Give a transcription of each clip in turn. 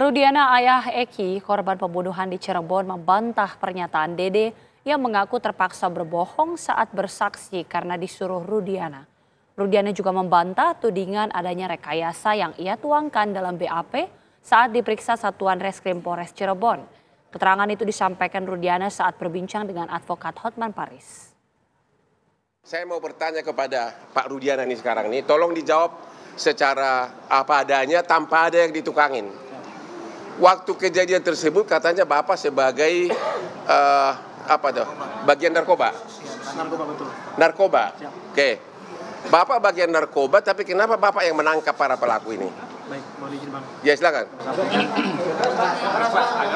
Rudiana, ayah Eki, korban pembunuhan di Cirebon, membantah pernyataan Dede yang mengaku terpaksa berbohong saat bersaksi karena disuruh Rudiana. Rudiana juga membantah tudingan adanya rekayasa yang ia tuangkan dalam BAP saat diperiksa Satuan Reskrim Polres Cirebon. Keterangan itu disampaikan Rudiana saat berbincang dengan advokat Hotman Paris. Saya mau bertanya kepada Pak Rudiana nih sekarang nih, tolong dijawab secara apa adanya tanpa ada yang ditukangin. Waktu kejadian tersebut katanya Bapak sebagai bagian narkoba. Narkoba betul. Narkoba. Siap. Oke. Bapak bagian narkoba, tapi kenapa Bapak yang menangkap para pelaku ini? Baik, boleh izin Bang. Ya silakan.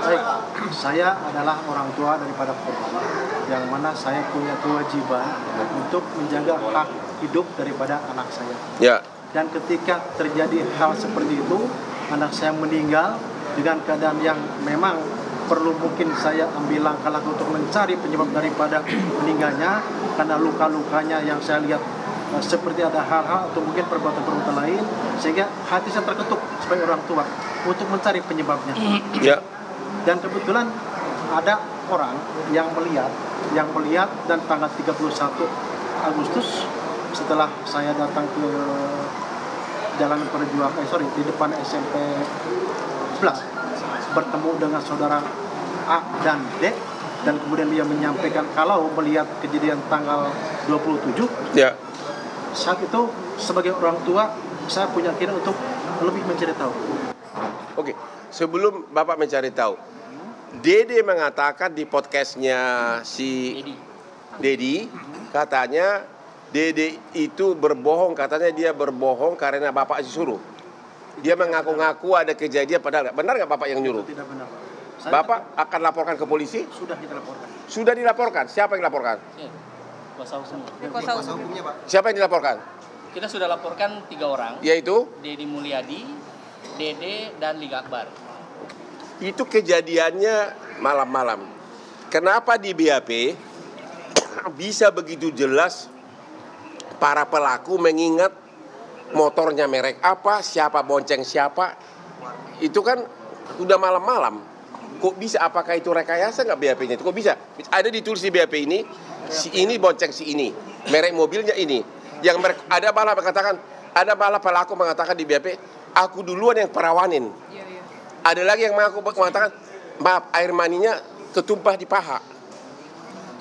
Baik, saya adalah orang tua daripada korban, yang mana saya punya kewajiban untuk menjaga hak hidup daripada anak saya. Ya. Dan ketika terjadi hal seperti itu, anak saya meninggal dengan keadaan yang memang perlu mungkin saya ambil langkah-langkah untuk mencari penyebab daripada meninggalnya, karena luka-lukanya yang saya lihat seperti ada hal-hal atau mungkin perbuatan-perbuatan lain, sehingga hati saya terketuk sebagai orang tua untuk mencari penyebabnya. Ya. Dan kebetulan ada orang yang melihat dan tanggal 31 Agustus setelah saya datang ke Jalan Perjuangan, di depan SMP 11, bertemu dengan saudara A dan D, dan kemudian dia menyampaikan kalau melihat kejadian tanggal 27, Ya. saat itu sebagai orang tua saya punya keinginan untuk lebih mencari tahu. Oke, sebelum Bapak mencari tahu, Dede mengatakan di podcastnya si Dedi, katanya Dede itu berbohong, katanya dia berbohong karena Bapak disuruh. Dia mengaku-ngaku ada kejadian, padahal benar nggak Bapak yang nyuruh? Tidak benar. Bapak akan laporkan ke polisi? Sudah kita laporkan. Sudah dilaporkan. Siapa yang dilaporkan? Kuasa hukum. Kuasa hukumnya, Pak. Siapa yang dilaporkan? Kita sudah laporkan 3 orang, Yaitu? Dedi Mulyadi, Dede, dan Liga Akbar. Itu kejadiannya malam-malam. Kenapa di BAP bisa begitu jelas para pelaku mengingat motornya merek apa, siapa bonceng siapa? Itu kan udah malam-malam. Kok bisa? Apakah itu rekayasa nggak BAP-nya? Kok bisa? Ada ditulis di BAP ini, si ini bonceng si ini, merek mobilnya ini. Yang ada malah mengatakan, ada malah pelaku mengatakan di BAP, aku duluan yang perawanin. Ada lagi yang mengatakan, maaf, air maninya ketumpah di paha.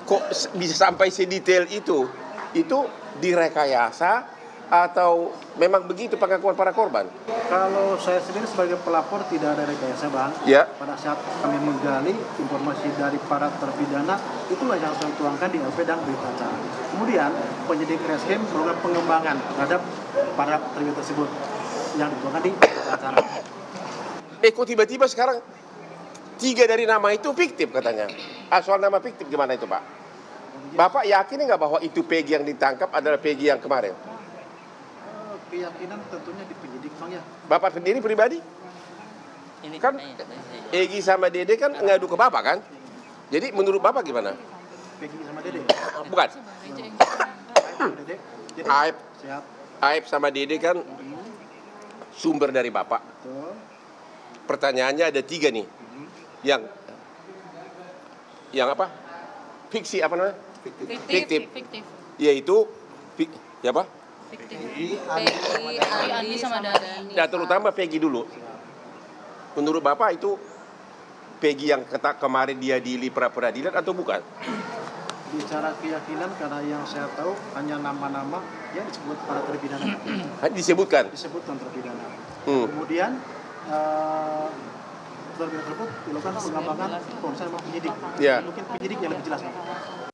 Kok bisa sampai sedetail itu? Itu direkayasa atau memang begitu pengakuan para korban? Kalau saya sendiri sebagai pelapor tidak ada rekayasa, Bang. Ya. Pada saat kami menggali informasi dari para terpidana, itulah yang saya tuangkan di LP dan berita acara. Kemudian penyidik reskrim melakukan pengembangan terhadap para terpidana tersebut yang dituangkan di berita acara. Kok tiba-tiba sekarang 3 dari nama itu fiktif katanya. Soal nama fiktif gimana itu, Pak? Bapak yakin nggak bahwa itu Peggy yang ditangkap adalah Peggy yang kemarin? Keyakinan tentunya di penyidik, Bang, ya. Bapak sendiri pribadi? Ini Kan Egi sama Dede kan ngadu ke Bapak kan? Jadi menurut Bapak gimana? Peggy sama Dede. Bukan. Dede. Aib. Siap. Aib sama Dede kan sumber dari Bapak. Betul. Pertanyaannya ada 3 nih. Yang apa? Fiksi apa namanya? Fiktif. Yaitu ya apa? Peggy, Andi sama Dani. Ya terutama Peggy dulu. Menurut Bapak itu Peggy yang kemarin dia di pra-peradilan atau bukan? Bicara keyakinan, karena yang saya tahu hanya nama-nama yang disebut para terpidana. Disebutkan. Disebutkan terpidana. Hmm. Kemudian terpidana tersebut dilakukan pengembangan pemeriksaan sama penyidik. Ya. Mungkin penyidik yang lebih jelas, Pak.